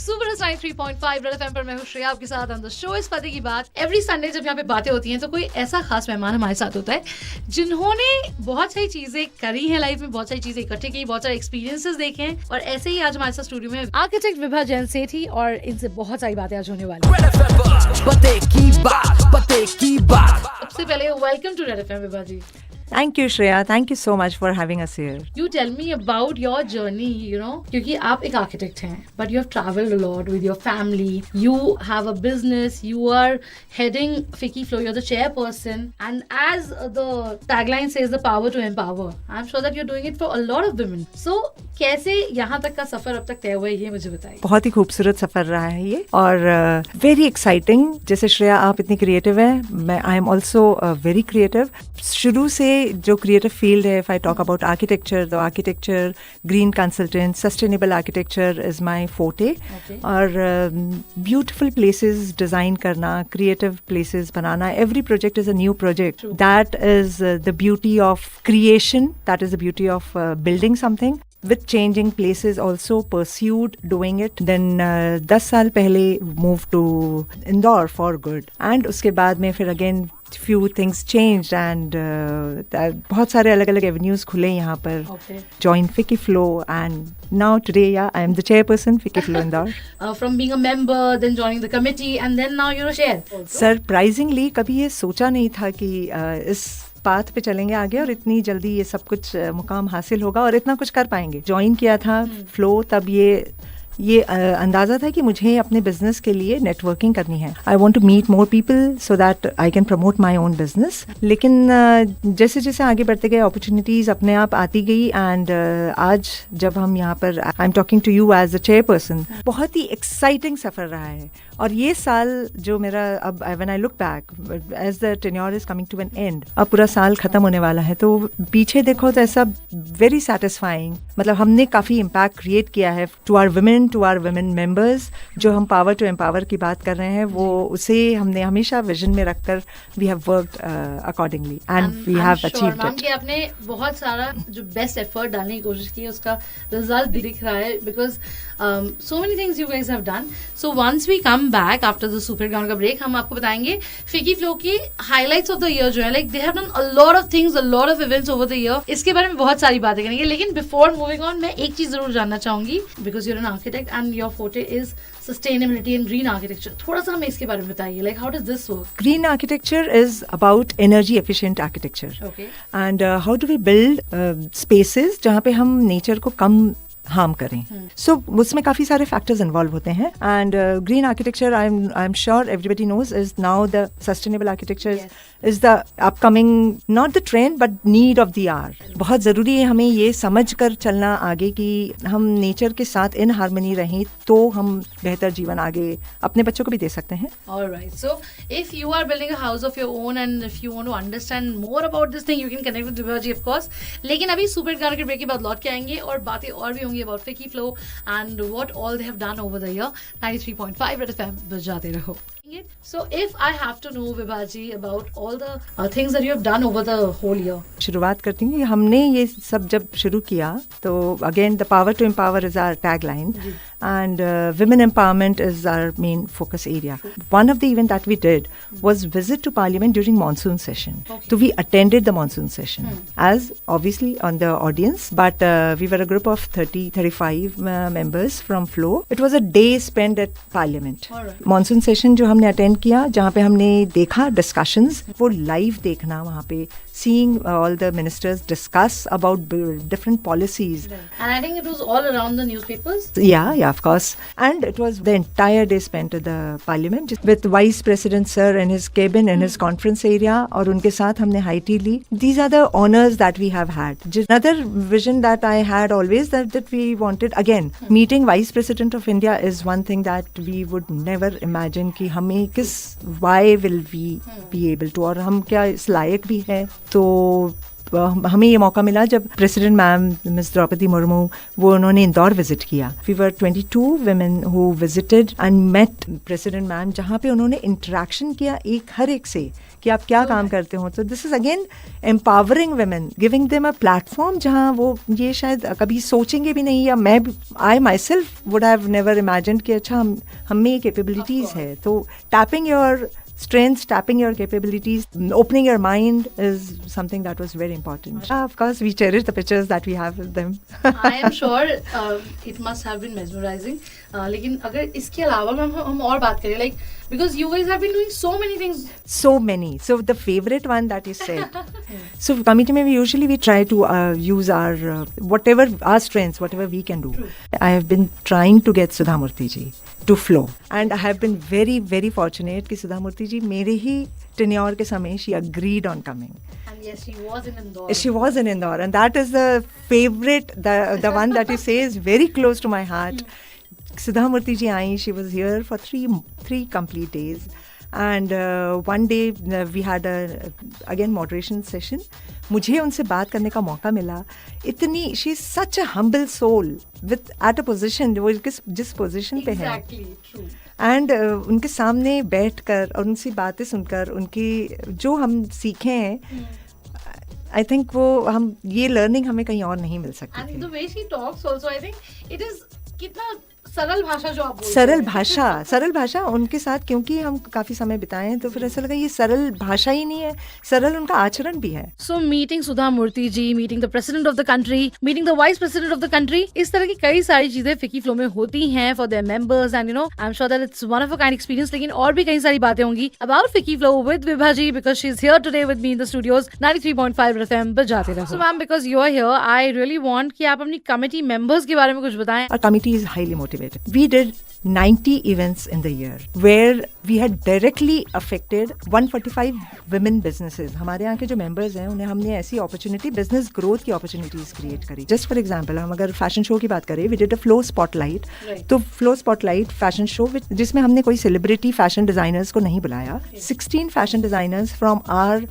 Super 93.5 red FM पर मैं हूँ श्रेया आपके साथ ऑन द शो इस पते की बात। एवरी संडे जब यहाँ पे बातें होती हैं तो कोई ऐसा खास मेहमान हमारे साथ होता है जिन्होंने बहुत सारी चीजें करी हैं लाइफ में, बहुत सारी चीजें इकट्ठी की, बहुत सारे एक्सपीरियंसेस देखे हैं। और ऐसे ही आज हमारे साथ स्टूडियो में आर्किटेक्ट विभा जैन सेठी और इनसे बहुत सारी बातें आज होने वाली हैं। सबसे पहले welcome to Red FM Vibha ji. Thank you, Shreya. Thank you so much for having us here. You tell me about your journey, you know, क्योंकि आप एक architect हैं, but you have traveled a lot with your family. You have a business. You are heading Ficky Flow. You're the chairperson, and as the tagline says, the power to empower. I'm sure that you're doing it for a lot of women. So कैसे यहाँ तक का सफर अब तक तय हुआ है, ये मुझे बताइए। बहुत ही खूबसूरत सफर रहा है ये और वेरी एक्साइटिंग। जैसे श्रेया आप इतनी क्रिएटिव है, मैं I am also very creative. शुरू से जो क्रिएटिव फील्ड है, if I talk about architecture, the architecture, green consultant, sustainable architecture is my forte. और ब्यूटिफुल प्लेसेस डिजाइन करना, creative places banana, every project is a new project. That is the beauty of creation, that is the beauty of building something with changing places, also pursued doing it. Then 10 साल पहले moved to Indore for good, and उसके बाद में फिर again few things changed and बहुत सारे अलग अलग avenues खुले यहाँ पर। Joined Ficky Flow and now today I am the chairperson Ficky Flow Indore. From being a member, then joining the committee, and then now you're a chair. Surprisingly कभी ये सोचा नहीं था कि इस पाथ पे चलेंगे आगे और इतनी जल्दी ये सब कुछ मुकाम हासिल होगा और इतना कुछ कर पाएंगे। ज्वाइन किया था फ्लो तब ये अंदाज़ा था कि मुझे अपने बिजनेस के लिए नेटवर्किंग करनी है। I want to meet more people so that I can promote my own business. लेकिन जैसे जैसे आगे बढ़ते गए अपॉर्चुनिटीज़ अपने आप आती गई एंड आज जब हम यहाँ पर I am talking to you as a chairperson, बहुत ही एक्साइटिंग सफ़र रहा है। और ये साल जो मेरा अब when I look back as the tenure is coming to an end, अब पूरा साल खत्म होने वाला है, तो पीछे देखो तो ऐसा वेरी सेटिस्फाइंग, मतलब हमने काफ़ी इम्पैक्ट क्रिएट किया है टू आवर वुमेन मेंबर्स। जो हम पावर टू एम्पावर की बात कर रहे हैं वो उसे हमने हमेशा विजन में रखकर we have worked accordingly and we have achieved it. आपने बहुत सारा जो बेस्ट एफर्ट डालने की कोशिश की है उसका रिजल्ट भी दिख रहा है, because so many things you guys have done. So once we come back after the super ground का break, हम आपको बताएंगे Ficky Flow की highlights of the year जो है, like they have done a lot of things, a lot of events over the year. इसके बारे में बहुत सारी बातें करेंगे, लेकिन before moving on मैं एक चीज जरूर जानना चाहूंगी, because you're an architect and your forte is sustainability and green architecture. थोड़ा सा हमें इसके बारे में बताइए, like how does this work? Green architecture is about energy efficient architecture. Okay. And how do we build spaces जहाँ पे हम नेचर को कम हार्म करें। सो उसमें काफ़ी सारे फैक्टर्स इन्वॉल्व होते हैं and green architecture I am sure everybody knows is now the sustainable architecture is the upcoming not the trend but need of the hour. बहुत ज़रूरी है हमें ये समझ कर चलना आगे कि हम नेचर के साथ इन हार्मनी रहें तो हम बेहतर जीवन आगे अपने बच्चों को भी दे सकते हैं। Alright, so if you are building a house of your own and if you want to understand more about this thing, you can connect with Viva ji of course. लेकिन अभी सुपर गाने के ब्रेक के बाद लौट के आएंगे और बातें और भी होंगी about Ficky Flow and what all they have done over the year. 93.5 Red FM बजाते रहो। So if I have to know Vibha ji about all the things that you have done over the whole year. शुरुआत करती हूँ। हमने ये सब जब शुरू किया तो again the power to empower is our tagline and women empowerment is our main focus area. One of the event that we did was visit to Parliament during monsoon session. So we attended the monsoon session as obviously on the audience, but we were a group of 35 members from Flow. It was a day spent at Parliament. Monsoon session जो हमने attend किया, जहाँ पे हमने देखा discussions, वो live देखना वहाँ पे, seeing all the ministers discuss about different policies. And I think it was all around the newspapers. Yeah, of course. And it was the entire day spent at the Parliament with Vice President Sir in his cabin, in his conference area, और उनके साथ हमने high tea Lee. These are the honors that we have had. Another vision that I had always that we wanted, again, meeting Vice President of India is one thing that we would never imagine कि हमें why will we be able to, और हम क्या इस लायक भी है। तो हमें ये मौका मिला जब president ma'am miss Draupadi Murmu वो उन्होंने इंदौर विजिट किया. We were 22 women who visited and met president ma'am, जहाँ पे उन्होंने इंटरेक्शन किया हर एक से कि आप क्या काम करते हो. तो this is again empowering women, giving them a platform जहाँ वो ये शायद कभी सोचेंगे भी नहीं, या मैं I myself would have never imagined कि अच्छा हम में ये कैपेबिलिटीज है. तो tapping your strengths, tapping your capabilities, opening your mind is something that was very important. Of course, we cherish the pictures that we have with them. I am sure it must have been mesmerizing. लेकिन अगर इसके अलावा हम और बात करें, like because you guys have been doing so many things. So many. So the favorite one that you said. So committee में we try to use our whatever our strengths, whatever we can do. True. I have been trying to get Sudha Murthy ji to flow, and I have been very very fortunate कि सुधा मूर्ति जी मेरे ही tenure के समय she agreed on coming. And yes, she was in Indore. She was in Indore, and that is the favorite, the one that you say is very close to my heart. Sudha Murthy ji I, she was here for three complete days, and one day we had again moderation session. मुझे उनसे बात करने का मौका मिला. इतनी she is such a humble soul with at a position, वो जिस पोजीशन पे है. Exactly, true. एंड उनके सामने बैठकर और उनसी बातें सुनकर उनकी जो हम सीखे हैं, आई थिंक वो हम ये लर्निंग हमें कहीं और नहीं मिल सकती And थी. the way she talks also, I think it is कितना सरल भाषा जो आप बोलते सरल भाषा उनके साथ, क्योंकि हम काफी समय बिताए हैं तो फिर ऐसा लगा ये सरल भाषा ही नहीं है, सरल उनका आचरण भी है. So meeting Sudha Murthy ji, meeting the president of the country, meeting the vice president of the country, इस तरह की कई सारी चीजें FICCI Flow में होती हैं for their members, and you know I'm sure that it's one of a kind experience. लेकिन और भी कई सारी बातें होंगी about FICCI Flow with Vibha ji, because she's here today with me in the studios 93.5 FM बजाते रहो. So ma'am, because you are here, I really want कि आप अपनी committee members के बारे में कुछ बताएं. Our committee is highly motivated. We did 90 events in the year where we had directly affected 145 women businesses. हमारे यहाँ के जो members हैं उन्हें हमने ऐसी opportunity, business growth की opportunities create करी. Just for example, हम अगर fashion show की बात करें, we did a flow spotlight. Right. तो flow spotlight fashion show जिसमें हमने कोई celebrity fashion designers को नहीं बुलाया. 16 fashion designers from our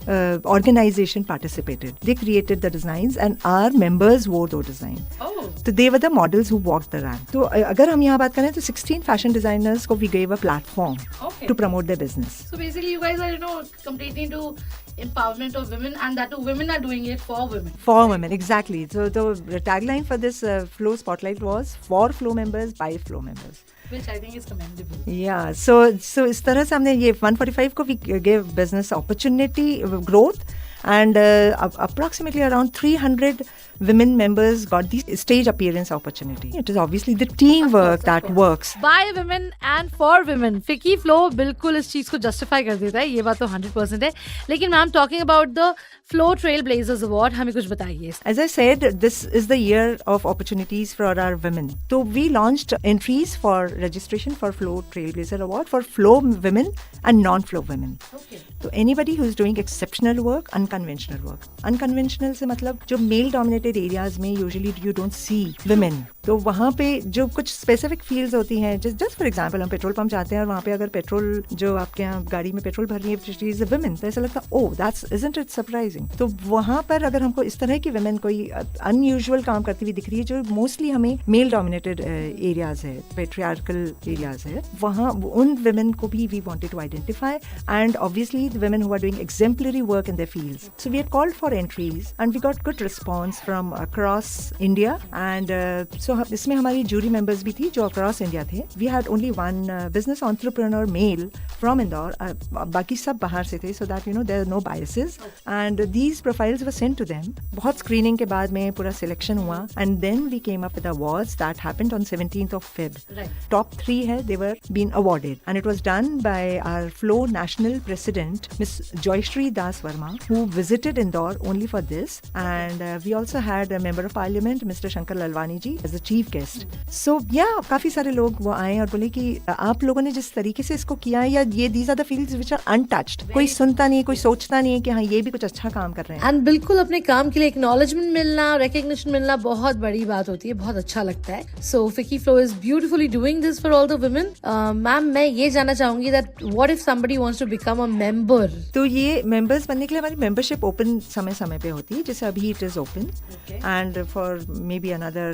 organization participated. They created the designs and our members wore those designs. Oh. तो they were the models who walked the ramp. तो अगर हम यहाँ बात करें तो 16 fashion designers को we gave a platform Okay. to promote their business. So basically, you guys are, you know, completely into empowerment of women, and that too, women are doing it for women. For women, exactly. So the tagline for this Flow Spotlight was for Flow members by Flow members. Which I think is commendable. Yeah. So इस तरह से हमने ये 145 को we gave business opportunity growth, and approximately around 300 women members got the stage appearance opportunity. It is obviously the teamwork that works. By women and for women. FICCI Flow बिल्कुल इस चीज को justify कर देता है, ये बात तो 100% है. लेकिन ma'am, talking about the Flow Trailblazers Award, हमें कुछ बताइए. As I said, this is the year of opportunities for our women. So we launched entries for registration for Flow Trailblazer Award for Flow women and non-Flow women. Okay. So anybody who is doing exceptional work, unconventional work. Unconventional से मतलब जो male dominated areas में usually you don't see women. तो वहाँ पे जो कुछ specific fields होती हैं, just for example, हम पेट्रोल पंप जाते हैं और वहाँ पे अगर पेट्रोल जो आपके यहाँ गाड़ी में पेट्रोल भरनी है, she is a woman, तो ऐसा लगता है oh that's isn't it surprising. तो वहाँ पर अगर हमको इस तरह की women कोई unusual काम करती हुई दिख रही है जो mostly हमें male dominated areas है, patriarchal areas है, वहाँ उन women को भी we wanted to identify, and obviously the women who are doing exemplary work in their fields. So we had called for entries and we got good response from across India, and so इसमें हमारी jury members भी थी जो across India थे. We had only one business entrepreneur male from Indore, बाकी सब बाहर से थे, so that you know there are no biases, and these profiles were sent to them. बहुत screening के बाद में पूरा selection हुआ, and then we came up with awards that happened on 17th of Feb. Right. Top 3 है, they were being awarded, and it was done by our Flow National President Miss Joyshri Das Verma, who visited Indore only for this, and we also had a member of parliament Mr. Shankar Lalwani ji as the chief guest. So yeah, काफी सारे लोग वो आए और बोले कि आप लोगों ने जिस तरीके से इसको किया है, या ये these are the fields which are untouched. कोई सुनता नहीं, कोई सोचता नहीं है कि हाँ ये भी कुछ अच्छा काम कर रहे हैं. एंड बिल्कुल अपने काम के लिए एक्नॉलेजमेंट मिलना, रिकग्निशन मिलना बहुत बड़ी बात होती है, बहुत अच्छा लगता है. So FICCI Flow is beautifully doing this for all the women. Ma'am, मैं ये जानना चाहूंगी that what if somebody wants to become a member. तो ये मेंबर्स बनने के लिए हमारी मेंबरशिप ओपन समय समय पे होती है, जैसे अभी it is open Okay. and for maybe another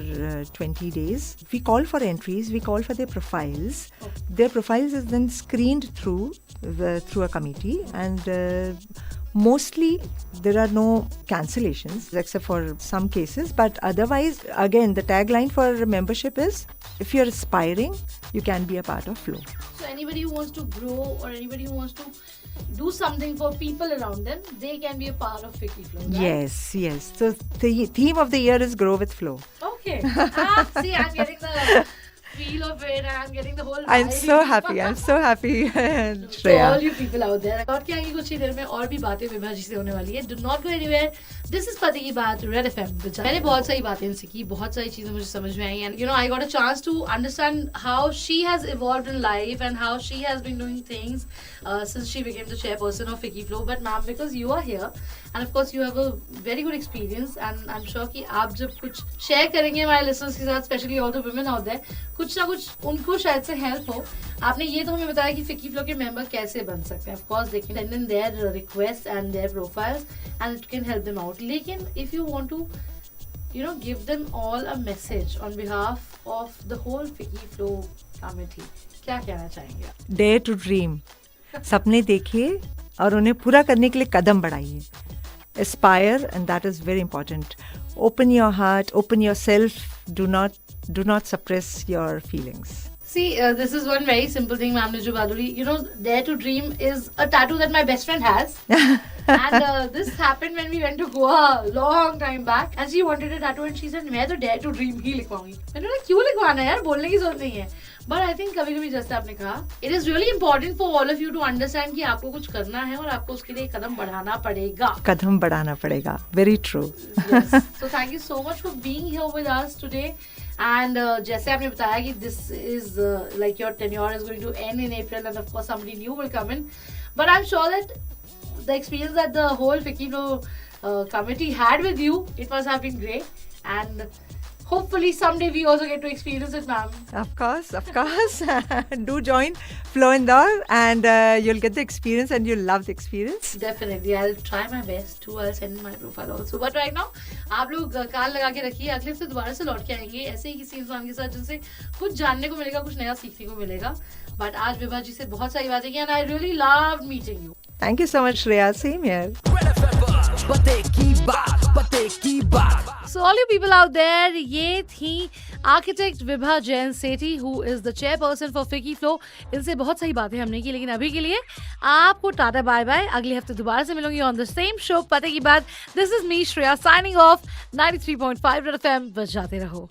20 days. We call for entries, we call for their profiles. Their profiles is then screened through a committee, and mostly there are no cancellations except for some cases, but otherwise, again, the tagline for membership is, if you're aspiring, you can be a part of Flow. So anybody who wants to grow or anybody who wants to do something for people around them, they can be a part of Ficky Flow, right? Yes. So the theme of the year is Grow with Flow. Okay. See, I'm getting the feel of it and I'm getting the whole I'm vibe. so happy. To Shreya. all you people out there. और क्या आएगी कुछ ही देर में और भी बातें विभा जी से होने वाली है. Do not go anywhere. This is पति की बात Red FM. मैंने बहुत सारी बातें इनसे की, बहुत सारी चीजें मुझे समझ में आई, and you know I got a chance to understand how she has evolved in life and how she has been doing things since she became the chairperson of Ficky Flow. But ma'am, because you are here and of course you have a very good experience and I'm sure कि आप जब कुछ share करेंगे हमारे listeners के साथ, especially all the women out there, कुछ ना कुछ उनको शायद से हेल्प हो. आपने ये तो हमें बताया कि फिक्की फ्लो के मेंबर कैसे बन सकते हैं. Of course they can send in their request and their profiles and it can help them out. लेकिन if you want to you know give them all a message on behalf of the whole Ficky Flow committee, क्या कहना चाहेंगे आप? Dare to dream. सपने देखिए और उन्हें पूरा करने के लिए कदम बढ़ाइए. Aspire, and that is very important. Open your heart, open yourself. Do not suppress your feelings. See, this is one very simple thing, ma'am Niju Baduri. You know, Dare to Dream is a tattoo that my best friend has. And this happened when we went to Goa long time back. And she wanted a tattoo and she said, मैं तो Dare to Dream ही लिखवाऊंगी. मैंने बोला क्यों लिखवाना है यार, बोलने की जरूरत नहीं है. But I think कभी-कभी जैसे आपने कहा, it is really important for all of you to understand कि आपको कुछ करना है और आपको उसके लिए कदम बढ़ाना पड़ेगा. कदम बढ़ाना पड़ेगा. Very true. Yes. So thank you so much for being here with us today. And जैसे आपने बताया कि this is like your tenure is going to end in April and of course somebody new will come in. But I'm sure that the experience that the whole Ficky Flow committee had with you, it must have been great. And hopefully someday we also get to experience it, ma'am. Of course. Do join Flow Indore and you'll get the experience and you'll love the experience. Definitely, I'll try my best too. I'll send in my profile also. But right now, आप लोग कान लगा के रखिए. अगले हफ्ते दोबारा से लौट के आएंगे ऐसे ही किसी इंसान के साथ जिनसे कुछ जानने को मिलेगा, कुछ नया सीखने को मिलेगा. But आज विभा जी से बहुत सारी बातें की and I really loved meeting you. Thank you so much, Shreya. Same here. So all you people out there, ये थी architect Vibha Jain Sethi who is the chairperson for Ficky Flow. इनसे बहुत सारी बातें हमने की, लेकिन अभी के लिए आपको टाटा बाय बाय. अगले हफ्ते दोबारा से मिलूंगी on the same show पते की बात. This is me Shreya signing off. 93.5 Red FM बजाते रहो.